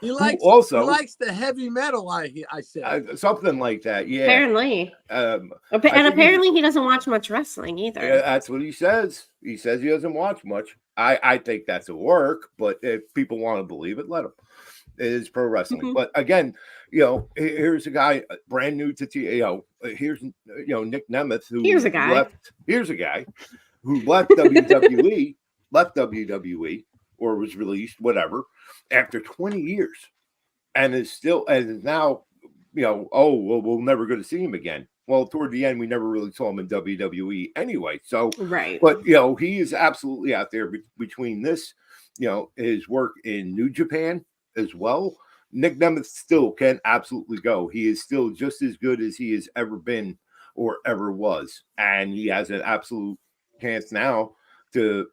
he likes the heavy metal. I said something like that. Yeah, apparently, and apparently he doesn't watch much wrestling either. Yeah, that's what he says. He says he doesn't watch much. I think that's a work, but if people want to believe it, let them. It is pro wrestling, but again, here's a guy brand new to here's Nick Nemeth who here's a guy who left WWE, or was released, whatever, after 20 years, and is now, we're never going to see him again. Well, toward the end, we never really saw him in WWE anyway. So, right. But he is absolutely out there between this, his work in New Japan as well. Nick Nemeth still can absolutely go. He is still just as good as he has ever been or ever was, and he has an absolute chance now to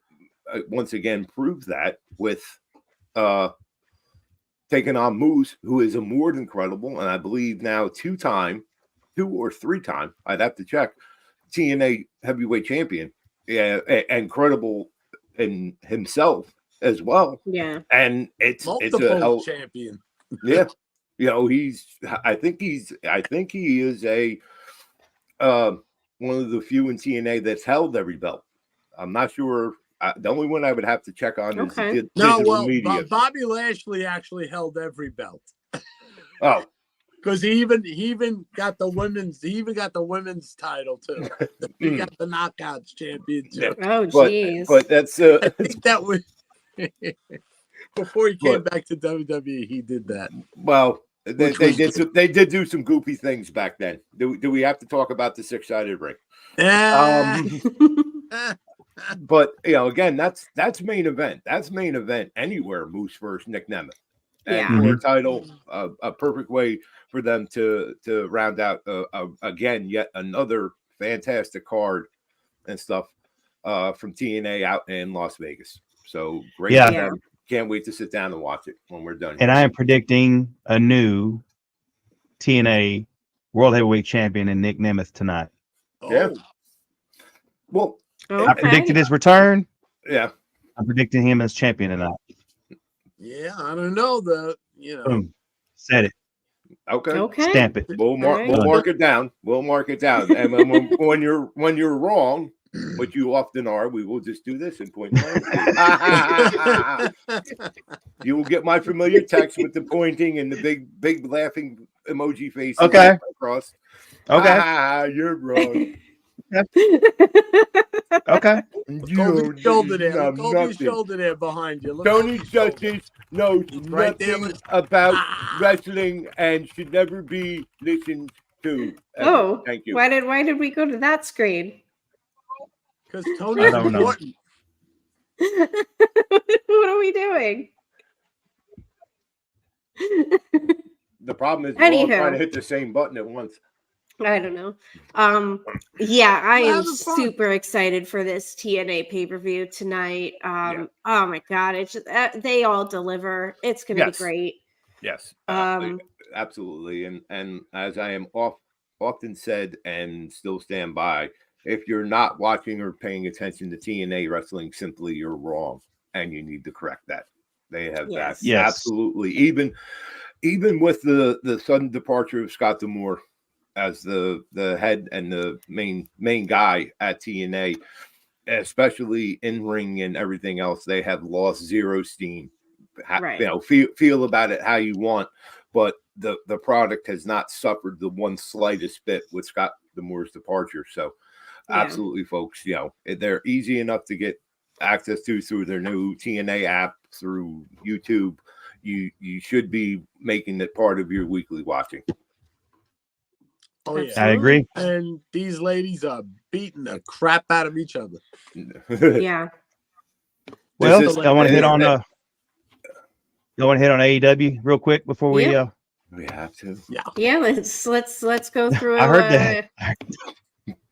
once again prove that with taking on Moose, who is a more than credible, and I believe now 2 or 3 time, I'd have to check, TNA heavyweight champion, and credible in himself as well. Yeah, and it's multiple champion. Yeah, I think he is a one of the few in TNA that's held every belt. I'm not sure. The only one I would have to check on is digital media. Bobby Lashley actually held every belt. Oh, because he even got the women's. He even got the women's title too. He got the Knockouts championship. Oh, jeez. But that's. I think that was before he came back to WWE. He did that. Well. They did do some goofy things back then. Do we have to talk about the 6-sided ring? But again, that's main event. That's main event anywhere. Moose versus Nick Nemeth, and for a title, a perfect way for them to round out again yet another fantastic card and stuff from TNA out in Las Vegas. So great. Yeah. Can't wait to sit down and watch it when we're done. And I am predicting a new TNA World Heavyweight Champion in Nick Nemeth tonight. Yeah. Well, I predicted his return. Yeah. I'm predicting him as champion tonight. Yeah, I don't know. Boom. Said it. Okay. Stamp it. We'll mark it down. We'll mark it down. And when you're wrong, which you often are, we will just do this and point. You will get my familiar text with the pointing and the big laughing emoji face. Okay. Across. Okay. You're wrong. Okay. Hold your shoulder there behind you. JohnInSJersey knows right nothing about wrestling and should never be listened to. Oh, thank you. Why did we go to that screen? Because Tony's important. What are we doing? The problem is we're all trying to hit the same button at once. I don't know. Yeah, I am super excited for this TNA pay-per-view tonight. Oh my God, it's just, they all deliver. It's going to be great. Yes, absolutely. And as I am often said and still stand by, if you're not watching or paying attention to TNA wrestling, simply you're wrong, and you need to correct that. They have that. Yes, absolutely. Even with the sudden departure of Scott D'Amore as the head and the main guy at TNA, especially in ring and everything else, they have lost zero steam. You know, feel about it how you want, but the product has not suffered the one slightest bit with Scott D'Amore's departure. So absolutely, folks, you know, they're easy enough to get access to through their new TNA app, through YouTube. You should be making it part of your weekly watching. Oh yeah, I agree. And these ladies are beating the crap out of each other. Yeah. Well, I want to hit on AEW real quick before we have to. Yeah, let's go through. I heard that.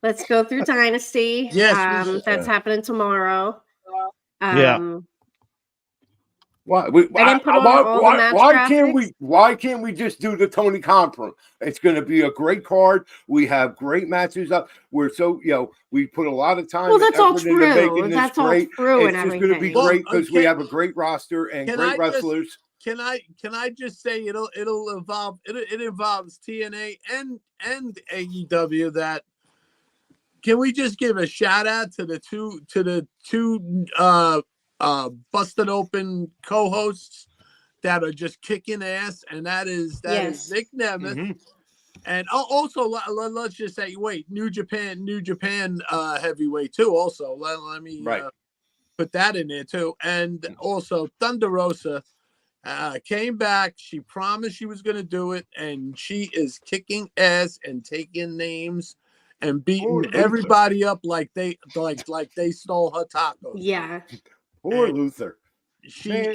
Let's go through Dynasty. Yes, that's happening tomorrow. Why can't we just do the Tony Khan? It's going to be a great card. We have great matches up. We're so we put a lot of time. Well, that's all true. That's all true. It's just going to be great because we have a great roster and great wrestlers. Can I just say it'll evolve? It involves TNA and AEW. That can we just give a shout out to the two busted open co-hosts that are just kicking ass, and that is Nick Nemeth, and also let's just say New Japan heavyweight too. Also, let me put that in there too, and also Thunder Rosa came back. She promised she was going to do it, and she is kicking ass and taking names and beating everybody up like they stole her tacos. Yeah. Poor Luther. Poor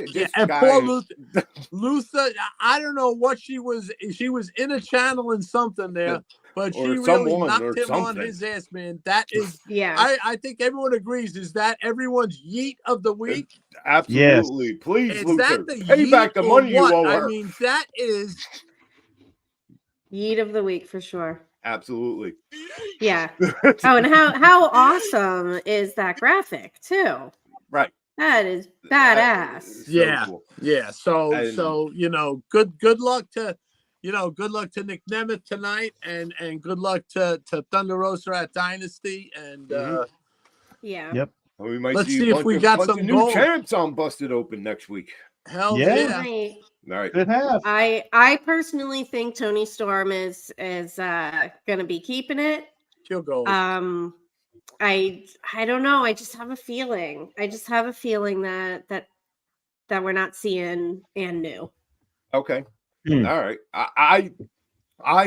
Luther. I don't know what she was. She was in a channel and something there, but she really knocked him on his ass, man. That is, I think everyone agrees. Is that everyone's yeet of the week? Absolutely. Yes. Please, is Luther, pay back the money you owe her. I mean, that is yeet of the week for sure. Absolutely. Yeah. Oh, and how awesome is that graphic too? Right. That is badass. Yeah. Cool. Yeah. So good luck to Nick Nemeth tonight, and good luck to Thunder Rosa at Dynasty, and Yep. We might let's see if we got some new champs on Busted Open next week. Hell yeah. Right. All right. Good half. I personally think Toni Storm is gonna be keeping it. She'll go. I don't know. I just have a feeling. that we're not seeing and new. Okay. All right. I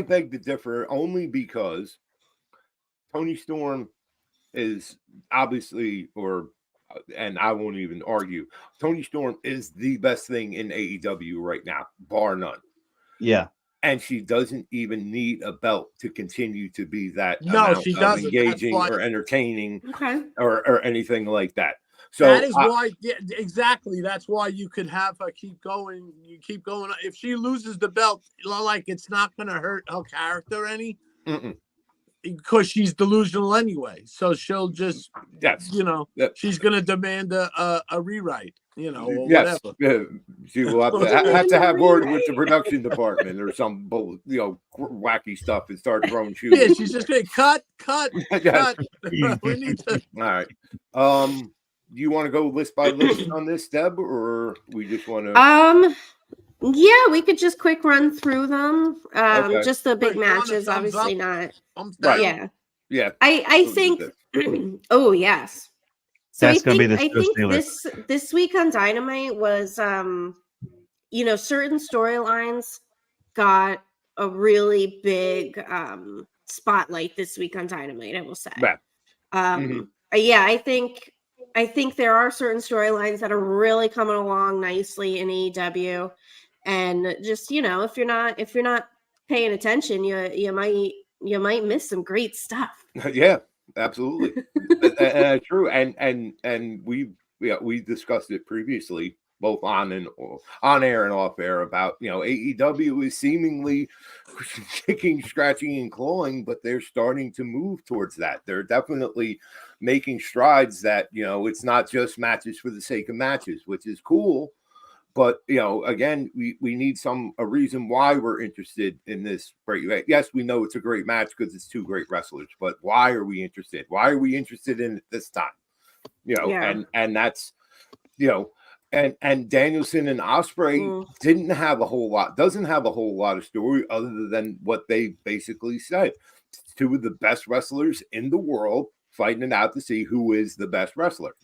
beg to differ only because Toni Storm is obviously, or and I won't even argue, Toni Storm is the best thing in AEW right now, bar none. Yeah. And she doesn't even need a belt to continue to be that she doesn't. engaging or entertaining Okay. or anything like that. So that is why, exactly. That's why you could have her keep going. You keep going. If she loses the belt, like, it's not going to hurt her character any, because she's delusional anyway. So she'll just, she's going to demand a rewrite, or whatever. She will have to have word with the production department or some wacky stuff and start throwing shoes. Yeah, she's just going to cut. We need to. All right. Do you want to go list by list on this, Deb, or we just want to? Yeah, we could just quick run through them. Okay. Just the big matches, obviously not. Right. Yeah. I think. Oh yes. So That's going to be the I think this week on Dynamite was, certain storylines got a really big spotlight this week on Dynamite. I will say. I think there are certain storylines that are really coming along nicely in AEW, and just if you're not paying attention, you might miss some great stuff. Yeah, absolutely, true. And we discussed it previously, both on air and off air, about AEW is seemingly kicking, scratching, and clawing, but they're starting to move towards that. They're definitely making strides that it's not just matches for the sake of matches, which is cool. But again, we need a reason why we're interested in this. Yes, we know it's a great match because it's two great wrestlers, but why are we interested? Why are we interested in it this time? And that's and Danielson and Ospreay doesn't have a whole lot of story other than what they basically said. It's two of the best wrestlers in the world fighting it out to see who is the best wrestler.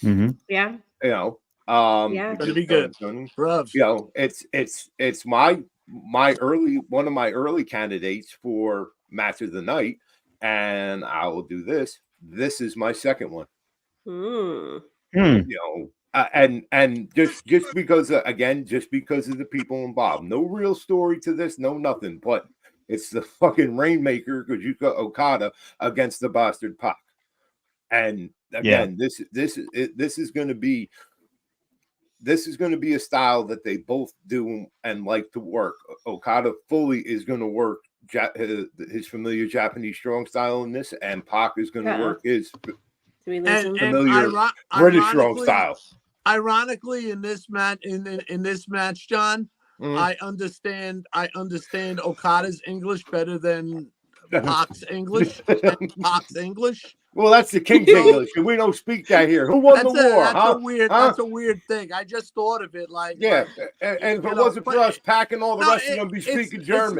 Yeah. That'd be good. It's one of my early candidates for match of the night, and I will do this. This is my second one. And just because because of the people involved, no real story to this, no nothing, but it's the fucking Rainmaker Kazuchika Okada against the Bastard Pac. And again, this is going to be a style that they both do and like to work. Okada fully is going to work his familiar Japanese strong style in this, and Pac is going to work his familiar British strong style. Ironically, in this match, John, I understand Okada's English better than Pac's English. And Pac's English. Well, that's the King's English, and we don't speak that here. Who won the war? That's a weird thing. I just thought of it like, and if it wasn't for us packing, all the rest of them be speaking German.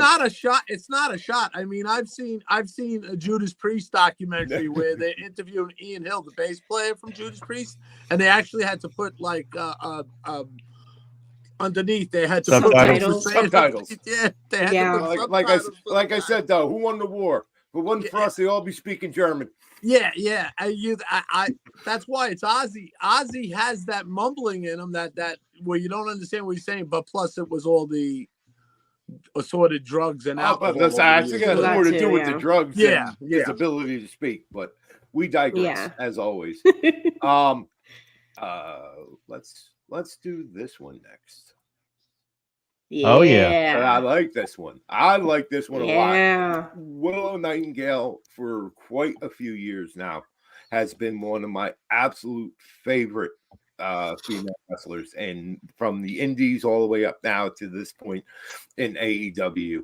It's not a shot. I mean, I've seen a Judas Priest documentary where they're interviewing Ian Hill, the bass player from Judas Priest, and they actually had to put like underneath. They had to subtitles. Put subtitles. Yeah, they had to put subtitles. Like I said, though, who won the war? If it wasn't for us, they all be speaking German. Yeah. That's why it's Ozzy. Ozzy has that mumbling in him that where you don't understand what he's saying, but plus it was all the assorted drugs and alcohol. That's actually got more to do with the drugs than his ability to speak. But we digress as always. Let's do this one next. Oh yeah, I like this one. A lot. Willow Nightingale, for quite a few years now, has been one of my absolute favorite female wrestlers, and from the indies all the way up now to this point in AEW.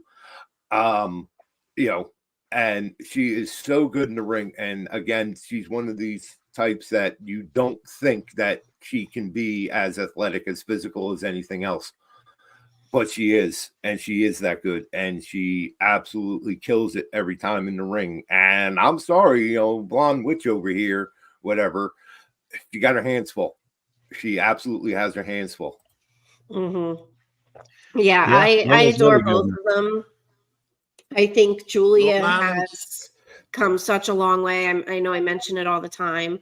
And she is so good in the ring. And again, she's one of these types that you don't think that she can be as athletic, as physical as anything else. But she is, and she is that good, and she absolutely kills it every time in the ring. And I'm sorry, blonde witch over here, whatever, she got her hands full. She absolutely has her hands full. Yeah, I adore both of them. I think Julia has come such a long way. I know I mention it all the time.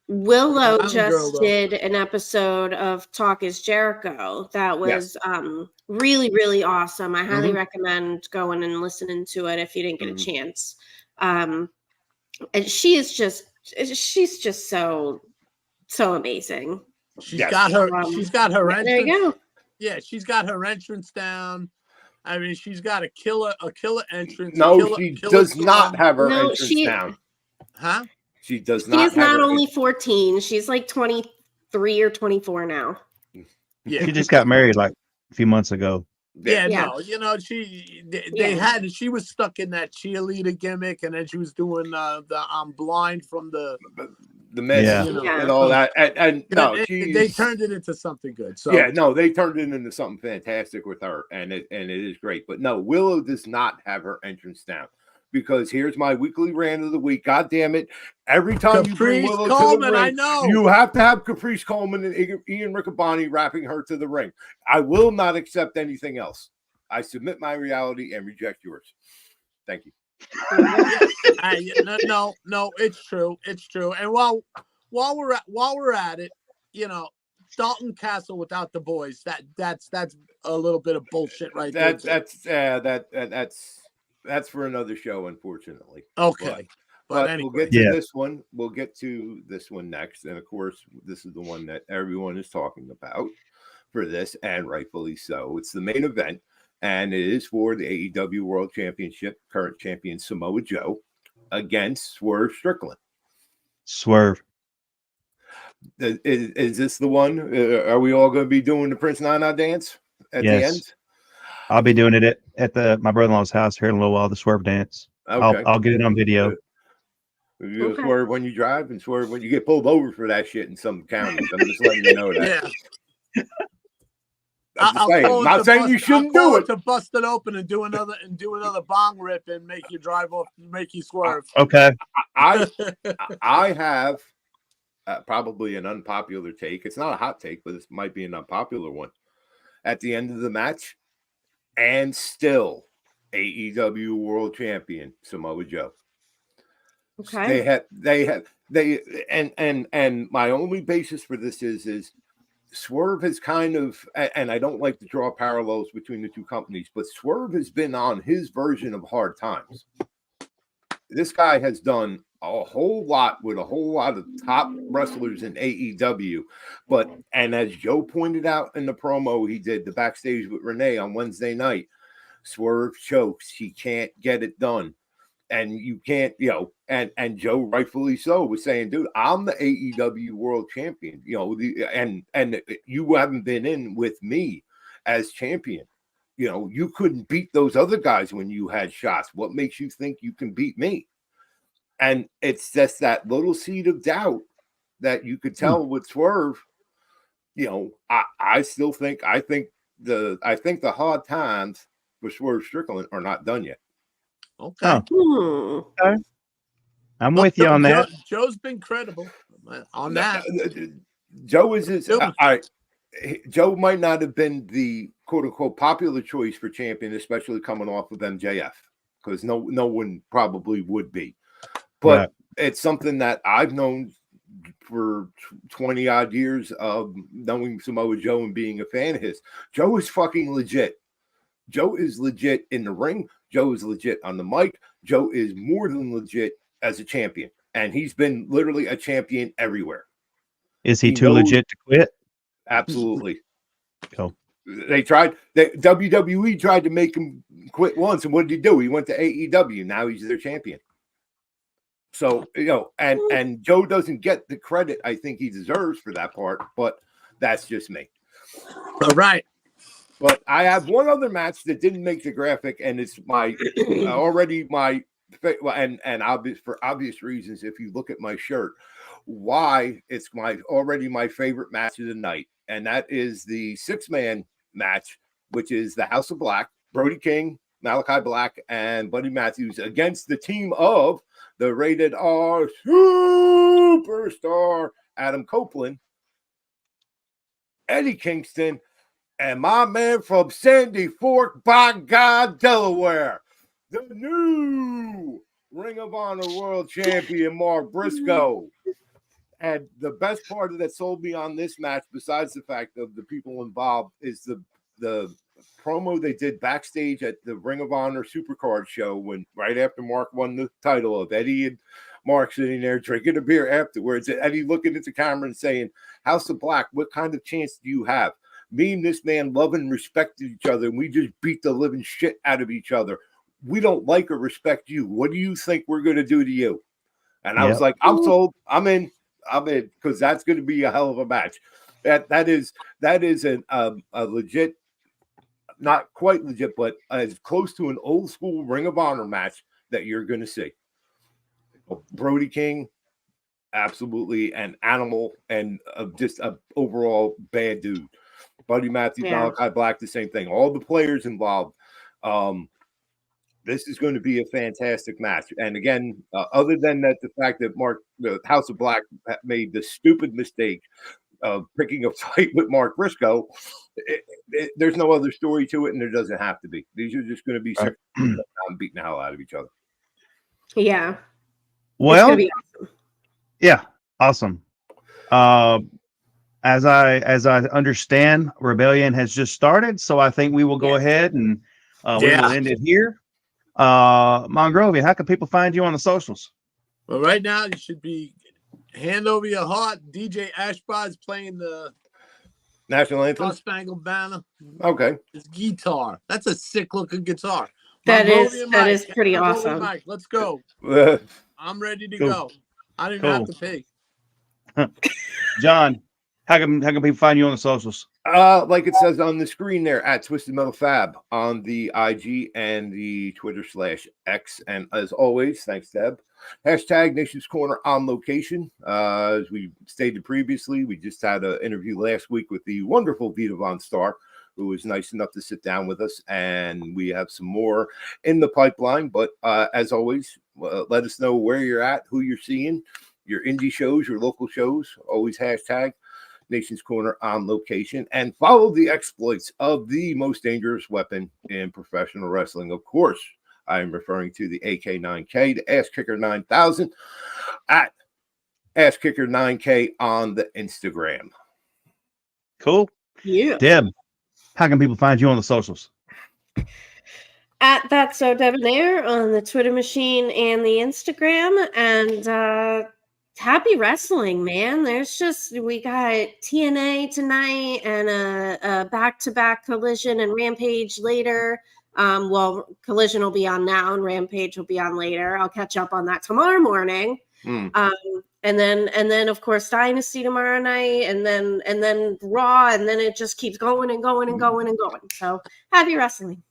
Willow Brown girl, just though. did an episode of Talk is Jericho that was really, really awesome. I highly recommend going and listening to it if you didn't get a chance. And she's just so amazing. She's got her entrance. There you go. Yeah, she's got her entrance down. I mean, she's got a killer entrance. No, she does not have her entrance down. Huh? She does not. She is not only 14. She's like 23 or 24 now. Yeah. She just got married like a few months ago. Yeah. No, she was stuck in that cheerleader gimmick, and then she was doing the I'm blind from the mess and all that. And no, they turned it into something good. So they turned it into something fantastic with her, and it is great. But no, Willow does not have her entrance down. Because here's my weekly rant of the week. God damn it. Every time you bring Willow to the ring, I know. You have to have Caprice Coleman and Ian Riccaboni wrapping her to the ring. I will not accept anything else. I submit my reality and reject yours. Thank you. No, it's true. It's true. And while we're at it, Dalton Castle without the boys, that's a little bit of bullshit right there. That's for another show, unfortunately. Okay. But anyway. we'll get to this one. We'll get to this one next. And of course, this is the one that everyone is talking about for this, and rightfully so. It's the main event, and it is for the AEW World Championship, current champion Samoa Joe against Swerve Strickland. Swerve. Is this the one? Are we all going to be doing the Prince Nana dance at the end? I'll be doing it at my brother-in-law's house here in a little while, the Swerve dance. Okay. I'll get it on video. You swerve when you drive and swerve when you get pulled over for that shit in some counties. I'm just letting you know that. Yeah. I'm not saying you shouldn't do it. To bust it open and do another bong rip and make you drive off, make you swerve. Okay. I have probably an unpopular take. It's not a hot take, but it might be an unpopular one. At the end of the match, and still AEW World Champion Samoa Joe. Okay. And my only basis for this is Swerve has kind of, and I don't like to draw parallels between the two companies, but Swerve has been on his version of Hard Times. This guy has done a whole lot with a whole lot of top wrestlers in AEW. And as Joe pointed out in the promo he did, the backstage with Renee on Wednesday night, Swerve chokes. He can't get it done. And you can't, and Joe rightfully so was saying, dude, I'm the AEW World Champion, and you haven't been in with me as champion. You couldn't beat those other guys when you had shots. What makes you think you can beat me? And it's just that little seed of doubt that you could tell with Swerve. I still think the hard times for Swerve Strickland are not done yet. Okay. Okay. I'm with you on that. Joe's been credible on that. Joe is Joe might not have been the quote unquote popular choice for champion, especially coming off of MJF, because no one probably would be. But it's something that I've known for 20 odd years of knowing Samoa Joe and being a fan of his. Joe is fucking legit. Joe is legit in the ring. Joe is legit on the mic. Joe is more than legit as a champion. And he's been literally a champion everywhere. Is he too legit to quit? Absolutely. Cool. WWE tried to make him quit once. And what did he do? He went to AEW. Now he's their champion. So, and Joe doesn't get the credit I think he deserves for that part, but that's just me. All right. But I have one other match that didn't make the graphic, and it's my and obvious for obvious reasons. If you look at my shirt, why it's my favorite match of the night, and that is the 6-man match, which is the House of Black, Brody King, Malachi Black, and Buddy Matthews against the team of the Rated R Superstar Adam Copeland, Eddie Kingston, and my man from Sandy Fork, by God, Delaware, the new Ring of Honor World Champion, Mark Briscoe. And the best part that sold me on this match, besides the fact of the people involved, is the promo they did backstage at the Ring of Honor Supercard show when right after Mark won the title, of Eddie and Mark sitting there drinking a beer afterwards, and Eddie looking at the camera and saying, House of Black, what kind of chance do you have? Me and this man love and respect each other, and we just beat the living shit out of each other. We don't like or respect you. What do you think we're going to do to you? And I was like, I'm sold. I'm in, because that's going to be a hell of a match. That is a legit, not quite legit, but as close to an old school Ring of Honor match that you're going to see. Brody King, absolutely an animal and just an overall bad dude. Buddy Matthews, Malachi Black, the same thing. All the players involved. This is going to be a fantastic match. And again, other than that, the fact that the House of Black made the stupid mistake of picking a fight with Mark Briscoe, there's no other story to it, and there doesn't have to be. These are just going to be beating the hell out of each other. Yeah. Well, it's awesome. Yeah, awesome. As I understand, Rebellion has just started, so I think we will go ahead and we will end it here. Mongrovian, how can people find you on the socials? Well, right now you should be hand over your heart. DJ Ashbod is playing the National Anthem, Spangled Banner. Okay, it's guitar. That's a sick looking guitar. That is pretty awesome. Mike, let's go. I'm ready to go. I didn't have to pay. John, how can people find you on the socials? Like it says on the screen there, at Twisted Metal Fab on the IG and the Twitter /X. And as always, thanks, Deb. Hashtag Nation's Corner on location. As we stated previously, we just had an interview last week with the wonderful Vita Von Star, who was nice enough to sit down with us, and we have some more in the pipeline. But as always, let us know where you're at, who you're seeing, your indie shows, your local shows. Always hashtag Nation's Corner on location, and follow the exploits of the most dangerous weapon in professional wrestling. Of course, I am referring to the AK9K, the Ass Kicker 9000, at Ass Kicker 9K on the Instagram. Cool. Yeah. Deb, how can people find you on the socials? At That's So Debonair on the Twitter machine and the Instagram. And happy wrestling, man. We got TNA tonight and a back-to-back Collision and Rampage later. Collision will be on now and Rampage will be on later. I'll catch up on that tomorrow morning. And then of course Dynasty tomorrow night, and then Raw, and then it just keeps going and going and going and going. So happy wrestling.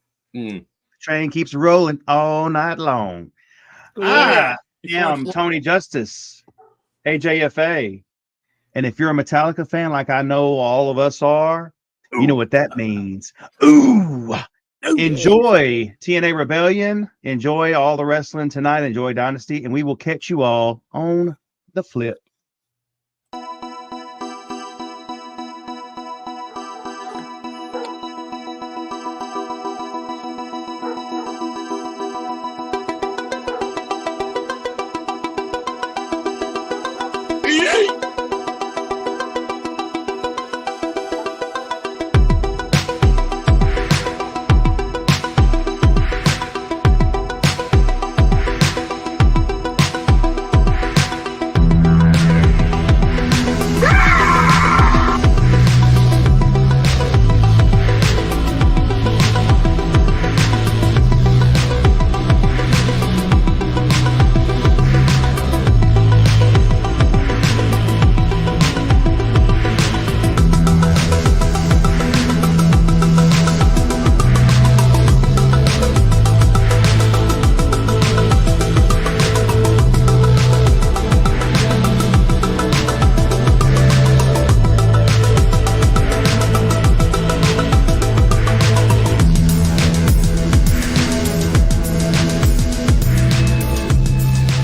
Train keeps rolling all night long. I'm Tony Justice, AJFA. And if you're a Metallica fan, like I know all of us are, you know what that means. Enjoy TNA Rebellion. Enjoy all the wrestling tonight. Enjoy Dynasty. And we will catch you all on the flip.